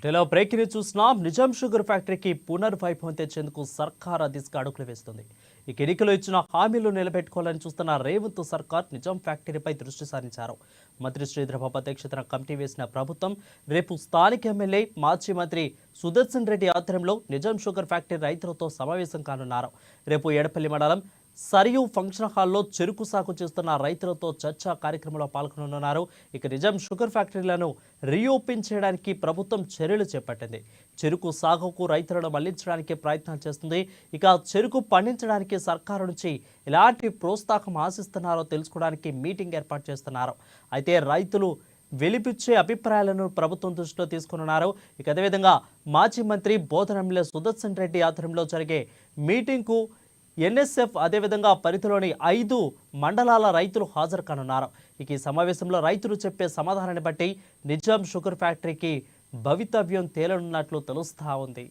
ఇలా బ్రేకింగ్ చూస్తున్నాం. నిజాం షుగర్ ఫ్యాక్టరీకి పునర్వైభవం తెచ్చేందుకు సర్కార్ దిశగా అడుగులు వేస్తుంది. ఈ ఎన్నికలు ఇచ్చిన హామీలు నిలబెట్టుకోవాలని చూస్తున్న రేవంత్ సర్కార్ నిజాం ఫ్యాక్టరీపై దృష్టి సారించారు. మంత్రి శ్రీధరబాబు అధ్యక్షతన కమిటీ వేసిన ప్రభుత్వం రేపు స్థానిక ఎమ్మెల్యే మాజీ మంత్రి సుదర్శన్ రెడ్డి ఆధ్వర్యంలో నిజాం షుగర్ ఫ్యాక్టరీ రైతులతో సమావేశం కానున్నారు. రేపు ఎడపల్లి మండలం సరియు ఫంక్షన్ హాల్లో చెరుకు సాగు చేస్తున్న రైతులతో చర్చా కార్యక్రమంలో పాల్గొననున్నారు. ఇక నిజాం షుగర్ ఫ్యాక్టరీలను రీఓపెన్ చేయడానికి ప్రభుత్వం చర్యలు చేపట్టింది. చెరుకు సాగుకు రైతులను మళ్లించడానికి ప్రయత్నాలు చేస్తుంది. ఇక చెరుకు పండించడానికి సర్కారు నుంచి ఎలాంటి ప్రోత్సాహం ఆశిస్తున్నారో తెలుసుకోవడానికి మీటింగ్ ఏర్పాటు చేస్తున్నారు. అయితే రైతులు వెలిపిచ్చే అభిప్రాయాలను ప్రభుత్వం దృష్టిలో తీసుకున్నారు. ఇక అదేవిధంగా మాజీ మంత్రి బోధనెమ్మెల్యే సుదర్శన్ రెడ్డి ఆధ్వర్యంలో జరిగే మీటింగ్కు ఎన్ఎస్ఎఫ్ అదేవిధంగా పరిధిలోని 5 మండలాల రైతులు హాజరు కానున్నారు. ఇక ఈ సమావేశంలో రైతులు చెప్పే సమాధానాన్ని బట్టి నిజాం షుగర్ ఫ్యాక్టరీకి భవితవ్యం తేలనున్నట్లు తెలుస్తా ఉంది.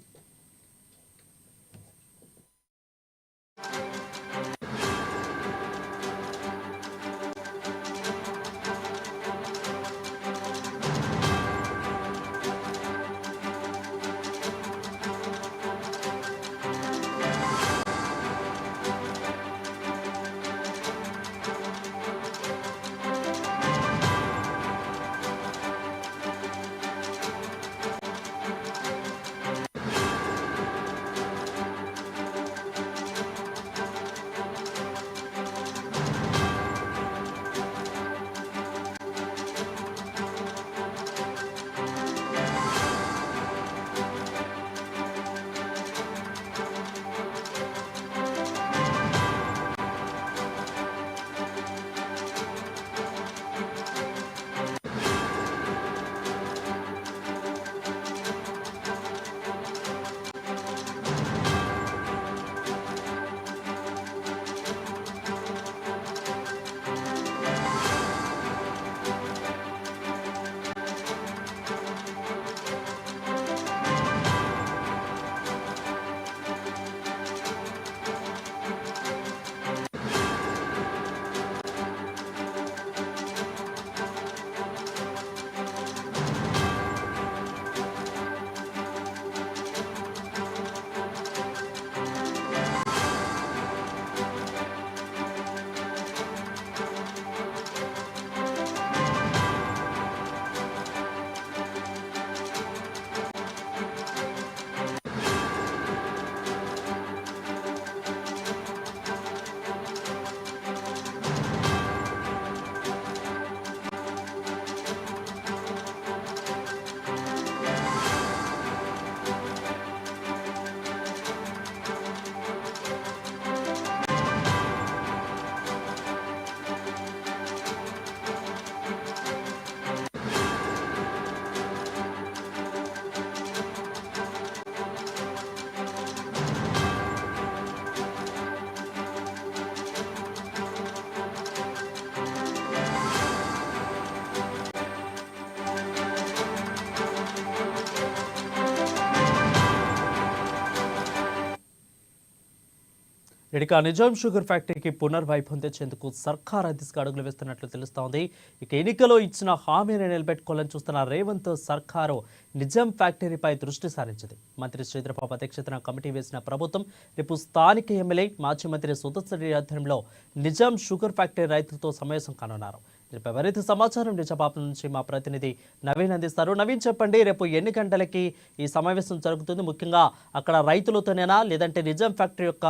ఇక నిజాం షుగర్ ఫ్యాక్టరీకి పునర్వైభవం తెచ్చేందుకు సర్కార్ దిశగా అడుగులు వేస్తున్నట్లు తెలుస్తోంది. ఇక ఎన్నికలో ఇచ్చిన హామీని నిలబెట్టుకోవాలని చూస్తున్న రేవంత్ సర్కారు నిజాం ఫ్యాక్టరీపై దృష్టి సారించింది. మంత్రి శ్రీధరబాబు అధ్యక్షతన కమిటీ వేసిన ప్రభుత్వం రేపు స్థానిక ఎమ్మెల్యే మాజీ మంత్రి సుదర్శన్ రెడ్డి ఆధ్వర్యంలో నిజాం షుగర్ ఫ్యాక్టరీ రైతులతో సమావేశం కానున్నారు. దీనిపై మరింత సమాచారం నిజామాబాద్ నుంచి మా ప్రతినిధి నవీన్ అందిస్తారు. నవీన్, చెప్పండి, రేపు ఎన్ని గంటలకి ఈ సమావేశం జరుగుతుంది? ముఖ్యంగా అక్కడ రైతులతోనేనా, లేదంటే నిజాం ఫ్యాక్టరీ యొక్క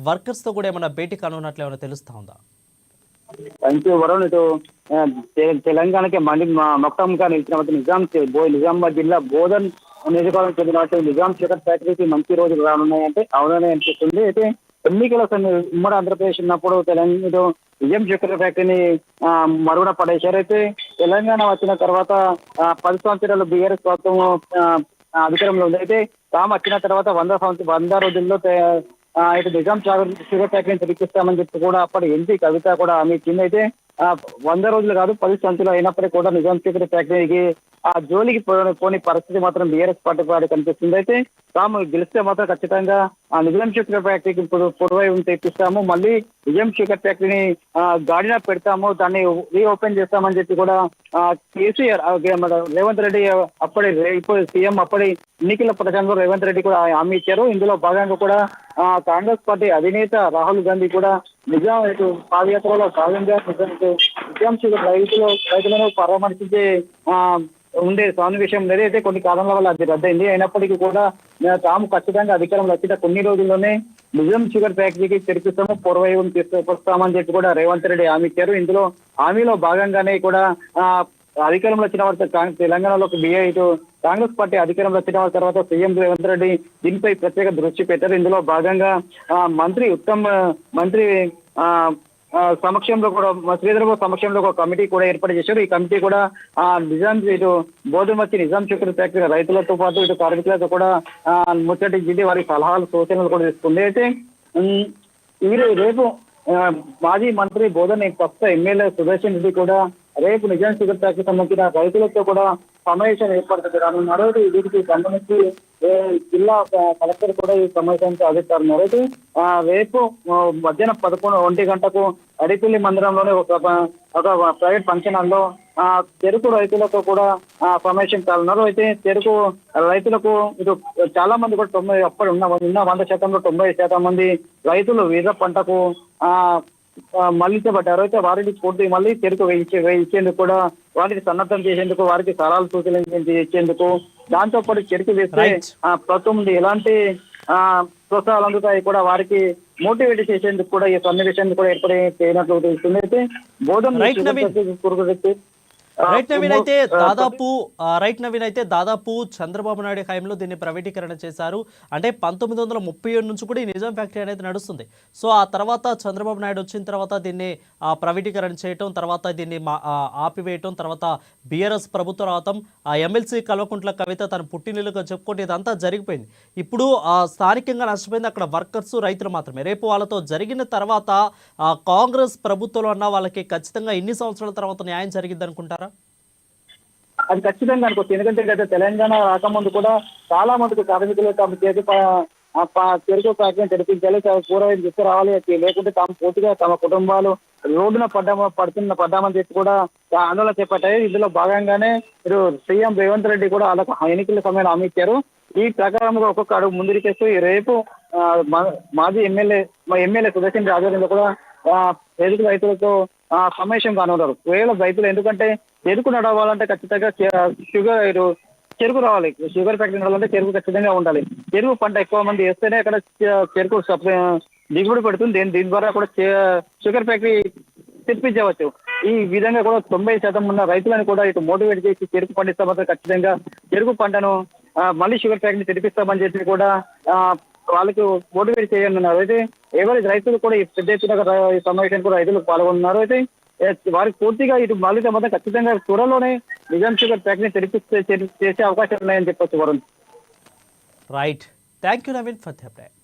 వర్కర్స్తో కూడా ఏమైనా భేటీ కానున్నట్లు ఏమైనా తెలుస్తా ఉందా? వరుణ్, ఇటు తెలంగాణకి మొక్కగా నిలిచినటువంటి నిజామాబాద్ జిల్లా బోధన్ నియోజకవర్గం చెందినటువంటి నిజాం షుగర్ ఫ్యాక్టరీకి మంచి రోజులు రానున్నాయంటే అవుననే అనిపిస్తుంది. అయితే ఎన్నికల ఉమ్మడి ఆంధ్రప్రదేశ్ ఉన్నప్పుడు తెలంగాణ నిజాం షుగర్ ఫ్యాక్టరీని మరుగున పడేశారు. అయితే తెలంగాణ వచ్చిన తర్వాత 10 సంవత్సరాలు బీఆర్ఎస్ ప్రభుత్వం అధికారంలో ఉంది. అయితే తాము వచ్చిన తర్వాత 100 రోజుల్లో ఇటు నిజాం షుగర్ ఫ్యాక్టరీని తెరిపిస్తామని చెప్పి కూడా అప్పటి ఎంపీ కవిత కూడా హామీ ఇచ్చింది. అయితే 100 రోజులు కాదు 10 సంవత్సరాలు అయినప్పటికీ కూడా నిజాం షుగర్ ఫ్యాక్టరీకి ఆ జోలికి పోని పరిస్థితి మాత్రం బీఆర్ఎస్ పార్టీ కనిపిస్తుంది. అయితే తాము గెలిస్తే మాత్రం ఖచ్చితంగా ఆ నిజాం షుగర్ ఫ్యాక్టరీకి పొడవైపు తెప్పిస్తాము, మళ్ళీ నిజాం షుగర్ ఫ్యాక్టరీని గాడిన పెడతాము, దాన్ని రీఓపెన్ చేస్తామని చెప్పి కూడా కేసీఆర్ మన రేవంత్ రెడ్డి అప్పటి ఇప్పుడు సీఎం అప్పటి ఎన్నికల ప్రచారంలో రేవంత్ రెడ్డి కూడా హామీ ఇచ్చారు. ఇందులో భాగంగా కూడా కాంగ్రెస్ పార్టీ అధినేత రాహుల్ గాంధీ కూడా నిజాం ఇటు పాదయాత్రలో భాగంగా నిజాం షుగర్ రైతులను పరామర్శించే ఉండే సన్నివేశం ఏదైతే కొన్ని కారణాల వల్ల అది రద్దయింది. అయినప్పటికీ కూడా తాము ఖచ్చితంగా అధికారంలో వచ్చిన కొన్ని రోజుల్లోనే నిజాం షుగర్ ఫ్యాక్టరీకి తెరిపిస్తాము, పూర్వవైభవం తీసుకొస్తామని చెప్పి కూడా రేవంత్ రెడ్డి హామీ ఇచ్చారు. ఇందులో హామీలో భాగంగానే కూడా అధికారంలో వచ్చిన వారి తెలంగాణలో ఇటు కాంగ్రెస్ పార్టీ అధికారంలో వచ్చిన తర్వాత సీఎం రేవంత్ రెడ్డి దీనిపై ప్రత్యేక దృష్టి పెట్టారు. ఇందులో భాగంగా మంత్రి సమక్షంలో కూడా శ్రీధరబాబు సమక్షంలో ఒక కమిటీ కూడా ఏర్పాటు చేశారు. ఈ కమిటీ కూడా నిజాం ఇటు బోధుమచ్చి నిజాం షుగర్ ఫ్యాక్టరీ రైతులతో పాటు ఇటు కార్మికులతో కూడా ముచ్చటించింది, వారి సలహాలు సూచనలు కూడా తీసుకుంది. అయితే రేపు మాజీ మంత్రి బోధన్ కొత్త ఎమ్మెల్యే సుదర్శన్ రెడ్డి కూడా రేపు నిజాం షుగర్ ఫ్యాక్టరీ సంబంధించిన రైతులతో కూడా సమావేశం ఏర్పడుతుంది రానున్నారు. వీటికి సంబంధించి జిల్లా కలెక్టర్ కూడా ఈ సమావేశానికి హాజరున్నారు. అయితే రేపు మధ్యాహ్నం 1 గంటకు అడిపల్లి మందిరంలోనే ఒక ప్రైవేట్ ఫంక్షన్ హాల్లో చెరుకు రైతులతో కూడా సమావేశం కానున్నారు. అయితే చెరుకు రైతులకు ఇటు చాలా మంది కూడా 90 అప్పుడు ఉన్న 100%లో 90% మంది రైతులు వీర పంటకు మళ్లించబడ్డారు. అయితే వారిని పూర్తి మళ్ళీ చెరుకు వేయించేందుకు కూడా వారికి సన్నద్ధం చేసేందుకు, వారికి సలహాలు సూచనలు ఇచ్చేందుకు, దాంతో పాటు చెరుకు వేస్తే ప్రభుత్వం నుండి ఎలాంటి ప్రోత్సాహాలు అందుతాయి కూడా వారికి మోటివేట్ చేసేందుకు కూడా ఈ సన్నివేశాన్ని కూడా ఏర్పడి చేయనట్లు తెలుస్తుంది. అయితే బోధన రైట్ నవీన్ అయితే దాదాపు చంద్రబాబు నాయుడు హయాంలో దీన్ని ప్రైవేటీకరణ చేశారు. అంటే 1937 నుంచి కూడా ఈ నిజాం ఫ్యాక్టరీ అనేది నడుస్తుంది. సో ఆ తర్వాత చంద్రబాబు నాయుడు వచ్చిన తర్వాత దీన్ని ప్రైవేటీకరణ చేయటం, తర్వాత దీన్ని ఆపివేయటం, తర్వాత బీఆర్ఎస్ ప్రభుత్వం రావటం, ఎమ్మెల్సీ కల్వకుంట్ల కవిత తన పుట్టినీళ్ళుగా చెప్పుకుంటే ఇదంతా జరిగిపోయింది. ఇప్పుడు స్థానికంగా నష్టపోయింది అక్కడ వర్కర్స్, రైతులు మాత్రమే. రేపు వాళ్ళతో జరిగిన తర్వాత కాంగ్రెస్ ప్రభుత్వంలో ఉన్న వాళ్ళకి ఖచ్చితంగా ఇన్ని సంవత్సరాల తర్వాత న్యాయం జరిగింది అనుకుంటారా? అది ఖచ్చితంగా అనుకోవచ్చు. ఎందుకంటే గత తెలంగాణ రాకముందు కూడా చాలా మందికి కార్మికులు తమ చెరుకు ఫ్యాక్టరీని తెరిపించాలి, పూర్వవైపు తీసుకురావాలి, లేకుంటే తాము పూర్తిగా తమ కుటుంబాలు రోడ్డున పడ్డామని చెప్పి కూడా ఆందోళన చేపట్టాయి. ఇందులో భాగంగానే మీరు సీఎం రేవంత్ రెడ్డి కూడా వాళ్ళకు ఎన్నికల సమయంలో హామీ ఇచ్చారు. ఈ ప్రకారంగా ఒక్కొక్క అడుగు ముందుకేస్తూ రేపు మాజీ ఎమ్మెల్యే సుదర్శన్ ఆధ్వర్యంలో కూడా రైతులతో సమావేశం కానున్నారు. వేల రైతులు ఎందుకంటే చెరుకు నడవాలంటే ఖచ్చితంగా చెరుకు రావాలి, షుగర్ ఫ్యాక్టరీ నడవాలంటే చెరుకు ఖచ్చితంగా ఉండాలి. చెరుకు పంట ఎక్కువ మంది వేస్తేనే అక్కడ చెరుకు దిగుబడి పడుతుంది. దీని ద్వారా కూడా షుగర్ ఫ్యాక్టరీ తెప్పించవచ్చు. ఈ విధంగా కూడా 90% ఉన్న రైతులను కూడా ఇటు మోటివేట్ చేసి చెరుకు పండిస్తామంటే ఖచ్చితంగా చెరుకు పంటను మళ్ళీ షుగర్ ఫ్యాక్టరీ తెప్పిస్తామని చెప్పి కూడా వాళ్ళకు మోటివేట్ చేయనున్నారు. అయితే ఎవరి రైతులు కూడా ఈ పెద్ద ఎత్తున ఈ సమావేశానికి కూడా రైతులు పాల్గొన్నారు. అయితే వారికి పూర్తిగా ఇటు మళ్ళీ సంబంధం ఖచ్చితంగా త్వరలోనే నిజాం షుగర్ ఫ్యాక్టరీ చేసే అవకాశాలు ఉన్నాయని చెప్పొచ్చు Varun. Right, thank you Naveen for the update.